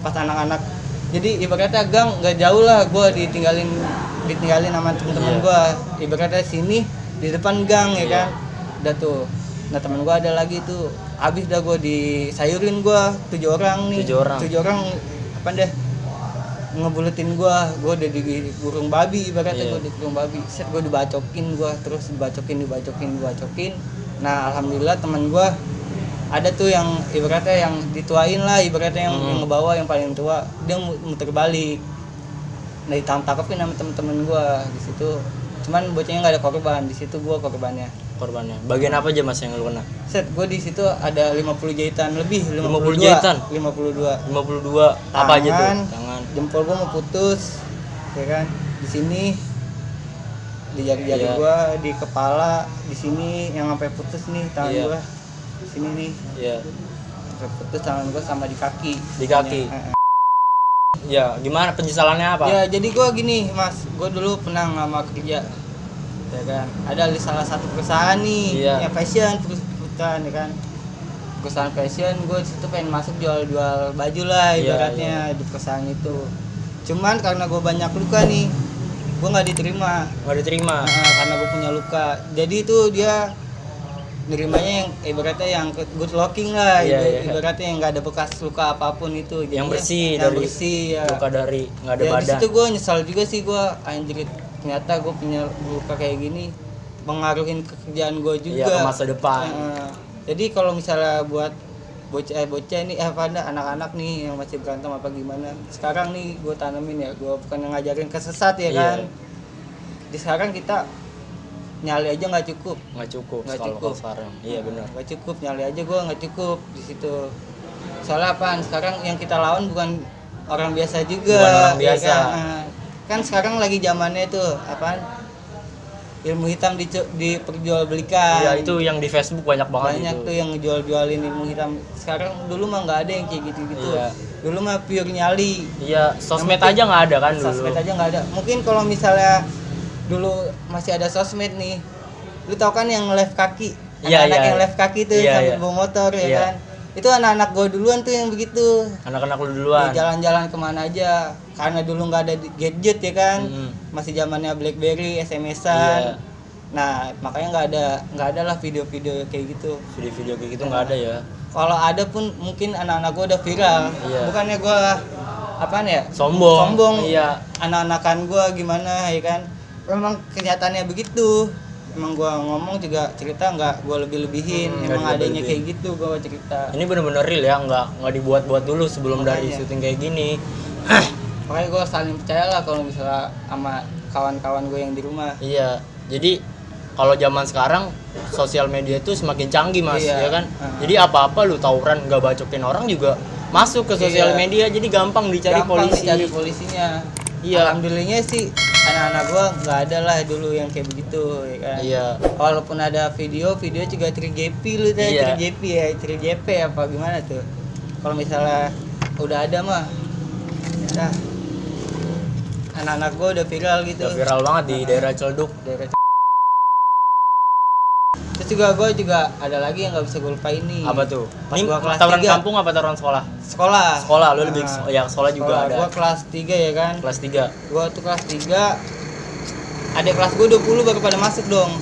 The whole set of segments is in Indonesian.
pas anak-anak. Jadi ibaratnya gang nggak jauh lah, gue ditinggalin sama temen-temen gue. Ibaratnya sini di depan gang ya kan, udah tuh. Nah temen gue ada lagi tuh, habis dah gue disayurin gue 7 orang nih. 7 orang apa deh ngebulutin gue udah di burung babi ibaratnya. Gue di burung babi, set gue dibacokin, gue terus dibacokin. Nah alhamdulillah teman gue ada tuh yang ibaratnya yang dituain lah, ibaratnya yang ngebawa yang paling tua, dia muter balik. Nah ditangkapin sama temen-temen gue di situ. Cuman bocahnya nggak ada korban, di situ gue korbannya. Bagian apa aja mas yang lu kena? Set gue di situ ada 50 jahitan lebih, 50 jahitan. 52. Apa aja tuh? Tangan. Jempol gue mau putus, ya kan? Di sini di jari-jari gue, di kepala, di sini yang sampai putus nih tangan gue. Di sini nih. Iya. Sampai putus tangan gue sama di kaki. Ya, gimana penyesalannya apa? Ya, jadi gue gini, Mas. Gue dulu pernah ngelamar kerja. Ya kan? Ada di salah satu perusahaan nih, yang fashion perusahaan ya kan. Perusahaan fashion, gue di situ pengen masuk jual baju lah ibaratnya di perusahaan itu. Cuman karena gue banyak luka nih, gue nggak diterima. Karena gue punya luka. Jadi itu dia nerimanya yang ibaratnya yang good looking lah, ibaratnya yang nggak ada bekas luka apapun itu. Yang bersih ya. Luka dari nggak ada badan. Di situ gue nyesal juga sih, gue anjir ternyata gue punya luka kayak gini, pengaruhin kerjaan gue juga. Ke masa depan. Jadi kalau misalnya buat bocah ini anak-anak nih yang masih berantem apa gimana, sekarang nih gue tanemin ya, gue bukan ngajarin kesesat ya kan. Di sekarang kita nyali aja nggak cukup sekarang. Iya benar. Nggak cukup, nyali aja gue nggak cukup di situ. Soalnya apaan? Sekarang yang kita lawan bukan orang biasa juga. Ya kan sekarang lagi zamannya tuh apaan? Ilmu hitam diperjualbelikan. Iya, itu yang di Facebook banyak banget tuh yang jualin ilmu hitam. Sekarang dulu mah nggak ada yang kayak gitu-gitu. Dulu mah pure nyali. Iya, sosmed aja nggak ada kan dulu. Sosmed aja nggak ada. Mungkin kalau misalnya dulu masih ada sosmed nih, lu tau kan yang live kaki, anak-anak yang live kaki tuh sambil bawa motor ya kan. Itu anak-anak gue duluan tuh yang begitu. Anak-anak lu duluan. Jalan-jalan kemana aja, karena dulu nggak ada gadget ya kan. Masih zamannya BlackBerry, SMS-an. Nah makanya nggak ada lah video-video kayak gitu. Video-video kayak gitu nggak ada ya. Kalau ada pun mungkin anak-anak gue udah viral. Bukannya gue apaan ya? Sombong. Iya. Anak-anakan gue gimana ya kan? Memang kenyataannya begitu. Emang gue ngomong juga cerita nggak gue lebih-lebihin. Emang adanya kayak gitu gue cerita. Ini bener-bener real ya, nggak dibuat-buat dulu sebelum dari syuting kayak gini. Makanya gue saling percaya lah kalau misalnya sama kawan-kawan gue yang di rumah. Iya, jadi kalau zaman sekarang sosial media itu semakin canggih mas, ya kan? Jadi apa-apa lu tawuran nggak bacokin orang juga masuk ke sosial media, jadi gampang dicari polisinya. Iya. Alhamdulillahnya sih anak-anak gua nggak ada lah dulu yang kayak begitu ya kan. Iya. Walaupun ada video juga 3GP lu teh, 3GP apa gimana tuh. Kalau misalnya udah ada mah nah anak-anak gua udah viral gitu. Udah viral banget di daerah Celduk. Terus gue juga ada lagi yang nggak bisa gue lupain nih. Apa tuh? Pas gua kelas tawuran 3. Kampung apa tawuran sekolah? Sekolah, lu lebih sekolah juga ada. Gue kelas 3 ya kan. Kelas 3. Gue tuh kelas 3. Adik kelas gue 20 baru pada masuk dong.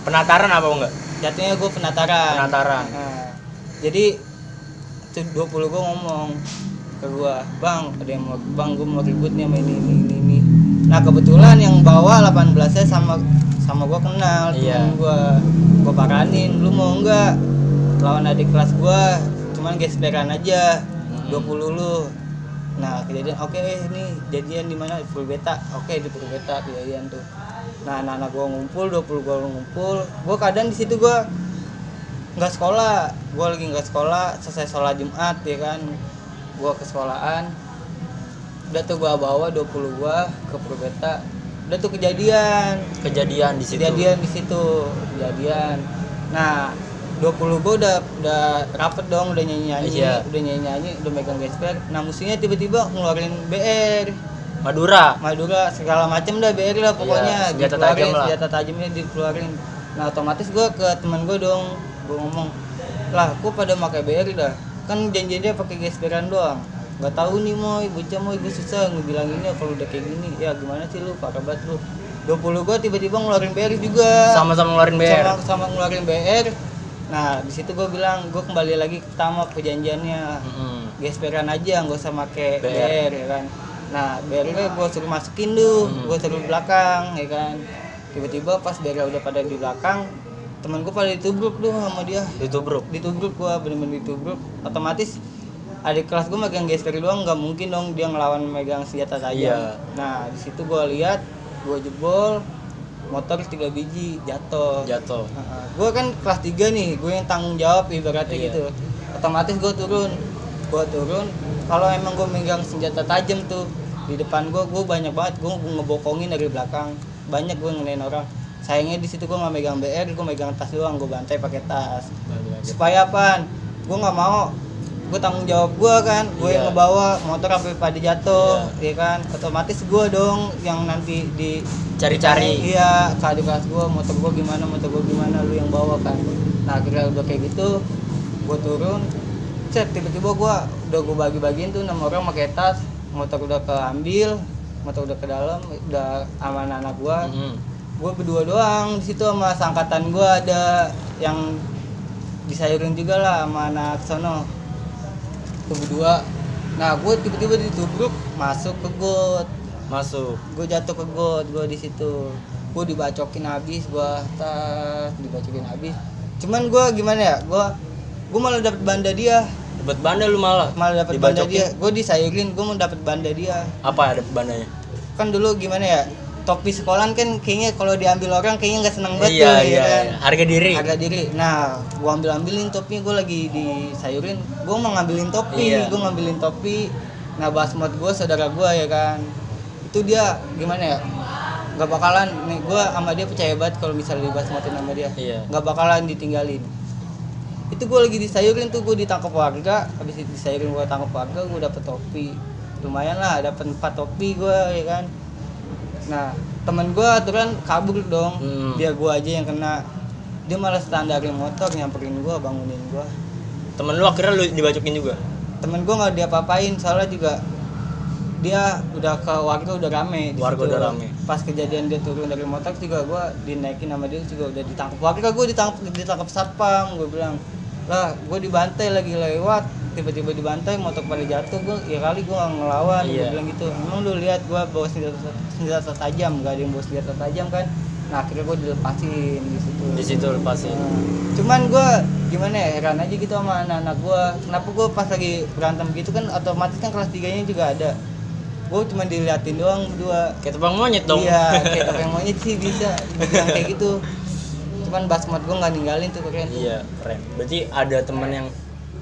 Penataran apa enggak? Jatuhnya gue penataran. Nah, jadi 20 gue ngomong ke gue, bang gue mau ribut nih sama ini. Nah kebetulan yang bawa 18-nya sama gue kenal, temen gue paranin, lu mau nggak lawan adik kelas gue, cuman gesperan aja, 20 lu. Nah kejadian oke, ini jadian di mana? Full beta, oke di full beta kejadian tuh. Nah anak-anak gue ngumpul, 20 gue ngumpul, gue kadang di situ gue nggak sekolah, gue lagi nggak sekolah, selesai sholat Jumat ya kan, gue ke sekolahan, udah tuh gue bawa 20 gue ke full beta. Udah tuh kejadian di situ. Nah 20 gue udah rapet dong, udah nyanyi, udah megang gesper. Nah musuhnya tiba-tiba ngeluarin BR Madura segala macem dah, BR lah pokoknya, senjata tajamnya dikeluarin. Nah otomatis gue ke teman gue dong, gue ngomong lah kok pada pakai BR dah, kan janjinya pakai gesperan doang. nggak tahu nih bocah gue susah ngebilanginnya kalau udah kayak gini. Ya gimana sih lu, parah banget lu. 20 gue tiba-tiba ngeluarin BR juga. Sama-sama ngeluarin BR. Sama ngeluarin BR. Nah di situ gue bilang gue kembali lagi pertama perjanjiannya. Gesperan aja, nggak usah make BR ya kan. Nah BR gue suruh masukin tuh, gue suruh belakang ya kan. Tiba-tiba pas BR udah pada di belakang, temen gue pada ditubruk tuh sama dia. Ditubruk gue, bener-bener ditubruk. Otomatis adik kelas gue megang gesper doang, nggak mungkin dong dia ngelawan megang senjata tajam. Nah di situ gue lihat, gue jebol motor 3 biji jatuh. Gue kan kelas 3 nih, gue yang tanggung jawab ibaratnya gitu. Otomatis gue turun. Kalau emang gue megang senjata tajam tuh di depan gue banyak banget gue ngebokongin dari belakang, banyak gue ngenain orang. Sayangnya di situ gue nggak megang BR, gue megang tas doang, gue bantai pakai tas. Supaya apaan? Gue nggak mau, gue tanggung jawab gue kan, gue yang ngebawa motor sampai pada jatuh, ya kan. Otomatis gue dong yang nanti di cari-cari. Iya, ke adik kelas gue, motor gue gimana, lu yang bawa kan. Nah akhirnya udah kayak gitu, gue turun. Tiba-tiba udah gue bagi-bagiin tuh 6 orang pakai tas, motor udah keambil, motor udah ke dalam, udah sama anak gue. Gue berdua doang di situ sama seangkatan gue, ada yang disayurin juga lah sama anak sono. Tuh berdua. Nah gue tiba-tiba ditubruk masuk ke got. Gue jatuh ke got, gue di situ. Gue dibacokin habis, dibacokin habis. Cuman gue gimana ya? Gue malah dapet banda dia. Dapat banda lu malah dapet banda dia. Gue disayurin, gue mau dapet banda dia. Apa ada bandanya? Kan dulu gimana ya? Topi sekolahan kan kayaknya kalau diambil orang kayaknya nggak seneng banget iya, tuh, iya, kan? Iya. Harga diri. Nah, gue ambilin topinya, gue lagi disayurin, gue mau ngambilin topi. Nah, basmot gue saudara gue ya kan, itu dia gimana ya? Gak bakalan nih, gue sama dia percaya banget kalau misalnya dibasmotin sama dia, gak bakalan ditinggalin. Itu gue lagi disayurin tuh, gue ditangkap warga, habis disayurin gue tangkap warga, gue dapet topi, lumayan lah, dapet 4 topi gue ya kan. Nah temen gue aturan kabur dong, biar gue aja yang kena. Dia malah standarin motor, nyamperin gue, bangunin gue. Temen lu akhirnya lu dibacokin juga? Temen gue nggak diapa-apain, soalnya juga dia udah ke warga udah rame. Udah rame. Pas kejadian dia turun dari motor juga gue dinaikin sama dia juga udah ditangkap warga. Gue ditangkap satpam. Gue bilang lah, gue dibantai lagi lewat, tiba-tiba dibantai, motor pada jatuh. Gue ya kali gue nggak ngelawan. Gue bilang gitu. Emang lu lihat gue bawa senjata tajam, nggak ada yang bawa senjata tajam kan? Nah akhirnya gue dilepasin di situ lepasin. Cuman gue gimana ya, heran aja gitu sama anak-anak gue, kenapa gue pas lagi berantem gitu kan otomatis kan kelas 3 nya juga ada, gue cuma diliatin doang berdua kayak tebang monyet dong. Iya kayak tebang monyet sih bisa dibilang kayak gitu. Cuman basmat gue nggak ninggalin tuh, keren. Iya keren, berarti ada teman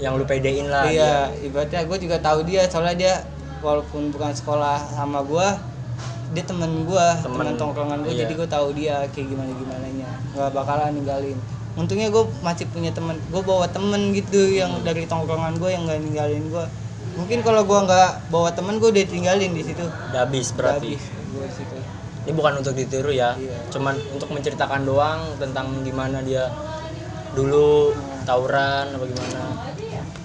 yang lu pedein lah. Iya ibaratnya gue juga tahu dia, soalnya dia walaupun bukan sekolah sama gue, dia temen tongkrongan gue. Jadi gue tahu dia kayak gimananya, nggak bakalan ninggalin. Untungnya gue masih punya temen, gue bawa temen gitu yang dari tongkrongan gue yang nggak ninggalin gue. Mungkin kalau gue nggak bawa temen, gue udah tinggalin di situ. Udah habis berarti. Gue di situ. Ini bukan untuk ditiru ya, cuman untuk menceritakan doang tentang gimana dia dulu tawuran apa gimana.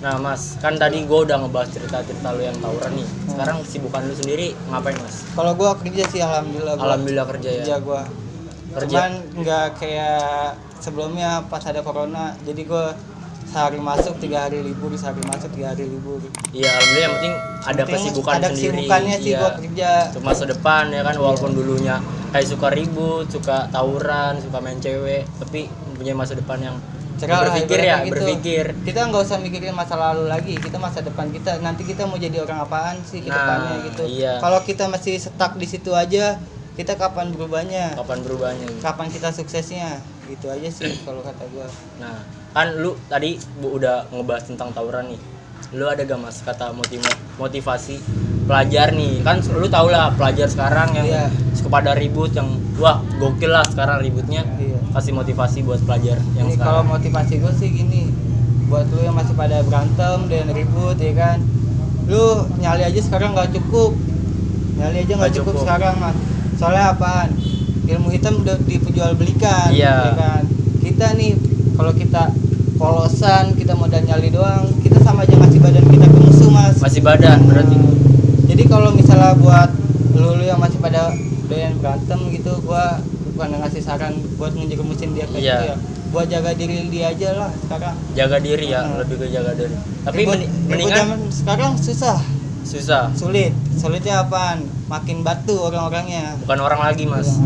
Nah mas, kan tadi gue udah ngebahas cerita-cerita lu yang tawuran nih. Sekarang kesibukan lu sendiri ngapain mas? Kalau gue kerja sih alhamdulillah. Alhamdulillah kerja ya. Kerja gue. Cuman nggak kayak sebelumnya pas ada corona. Jadi gue sehari masuk 3 hari libur, sehari masuk 3 hari libur. Iya alhamdulillah, yang penting ada kesibukan ada sendiri. Kesibukannya sih gue kerja. Untuk masa depan ya kan, walaupun dulunya kayak suka ribut, suka tawuran, suka main cewek, tapi mempunyai masa depan yang berpikir. Kita nggak usah mikirin masa lalu lagi, kita masa depan kita, nanti kita mau jadi orang apaan sih ke depannya gitu. Iya. Kalau kita masih stuck di situ aja, kita kapan berubahnya? Kapan kita suksesnya? Gitu aja sih kalau kata gua. Nah, kan lu tadi udah ngebahas tentang tawuran nih. Lu ada gak mas kata motivasi pelajar nih? Kan lu tau lah pelajar sekarang yang kepada ribut, yang wah gokil lah sekarang ributnya. Kasih motivasi buat pelajar yang ini sekarang. Kalau motivasi gue sih gini, buat lu yang masih pada berantem dan ribut ya kan, lu nyali aja sekarang nggak cukup sekarang mas. Soalnya apaan? Ilmu hitam udah diperjualbelikan. Ya kan? Kita nih kalau kita polosan, kita modal nyali doang, kita sama aja ngasih badan kita ke musuh, Mas. Masih badan berarti. Jadi kalau misalnya buat lu yang masih pada doyan berantem gitu, gua bukan ngasih saran buat ngejerumusin dia kayak Iya. gitu ya. Buat jaga diri dia aja lah sekarang. Jaga diri ya, lebih ke jaga diri. Tapi Ribut mendingan zaman sekarang susah, sulitnya apaan? Makin batu orang-orangnya. bukan orang lagi, Mas.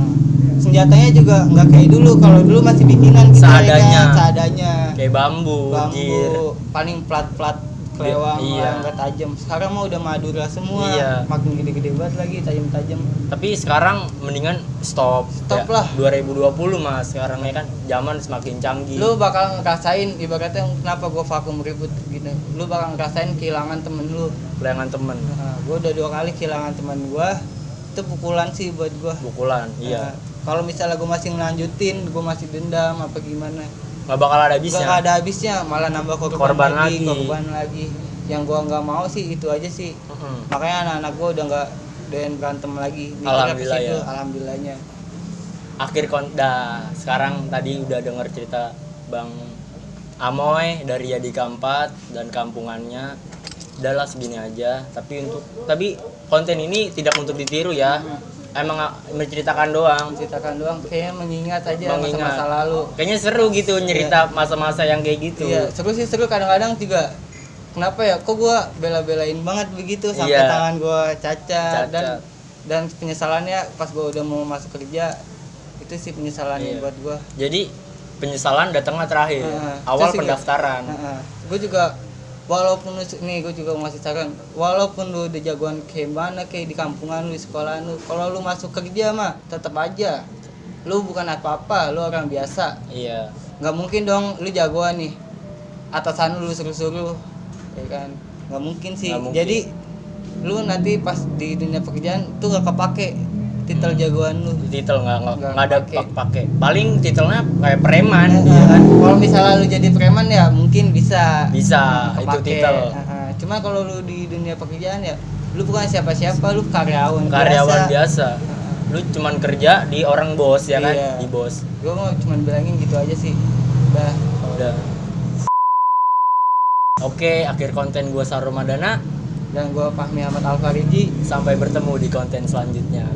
Senjatanya juga nggak kayak dulu. Kalau dulu masih bikinan kita, Seadanya. ya kan? Seadanya. Kayak bambu, jir. Bambu, paling plat-plat kelewang, Iya. nggak tajam. Sekarang mah udah Madura semua. Iya. Makin gede-gede banget lagi, tajam-tajam. Tapi sekarang mendingan stop Lah. 2020, Mas. Sekarang ya kan zaman semakin canggih. Lu bakal ngerasain, ibaratnya kenapa gua vakum ribut gitu. Lu bakal ngerasain kehilangan temen lu. Kehilangan temen, Nah, gua udah 2 kali kehilangan teman gua. Itu pukulan sih buat gua. pukulan. Iya. Nah, kalau misalnya gua masih ngelanjutin, gua masih dendam apa gimana, Nggak bakal ada habisnya. gak ada habisnya, malah nambah Korban lagi. korban lagi. Yang gua nggak mau sih itu aja sih. Makanya anak-anak gua udah nggak doyan berantem lagi. Mikirnya ke Alhamdulillah situ, ya. alhamdulillahnya. Sekarang tadi udah denger cerita Bang Amoy dari Yadika 4 dan kampungannya. Udahlah segini aja. Tapi konten ini tidak untuk ditiru ya. Emang menceritakan doang. Menceritakan doang, kayaknya mengingat aja Mengingat. masa-masa lalu. Kayaknya seru gitu nyerita masa-masa yang kayak gitu. Iya, seru sih, seru. Kadang-kadang juga kenapa ya, kok gua bela-belain banget begitu sampai Iya. tangan gua cacat. Cacat. Dan penyesalannya pas gua udah mau masuk kerja, itu sih penyesalannya Iya. buat gua. Jadi penyesalan datangnya terakhir. Awal Terus juga- pendaftaran. Gue juga walaupun nih gue juga mau ngasih saran, walaupun lu udah jagoan kayak mana, kayak di kampungan lu, di sekolahan lu, kalau lu masuk kerja mah tetap aja lu bukan apa-apa, lu orang biasa. Iya. Nggak mungkin dong lu jagoan nih, atasan lu suruh-suruh, ya kan? Nggak mungkin sih. Nggak mungkin. Jadi lu nanti pas di dunia pekerjaan tuh gak kepake titel jagoan lu. Titel nggak Nggak ada pakai. pakai. Paling titelnya kayak preman, Nah, ya kan? kalau misalnya lu jadi preman ya mungkin bisa. Bisa itu kepake. titel. Cuma kalau lu di dunia pekerjaan ya lu bukan siapa-siapa, lu karyawan Biasa. Lu cuman kerja di orang bos ya kan? Iya. Di bos. Gue mau cuman bilangin gitu aja sih. Udah. Oke, akhir konten gua Saromadana. Dan gue Fahmi Ahmad Alfariji. Sampai bertemu di konten selanjutnya.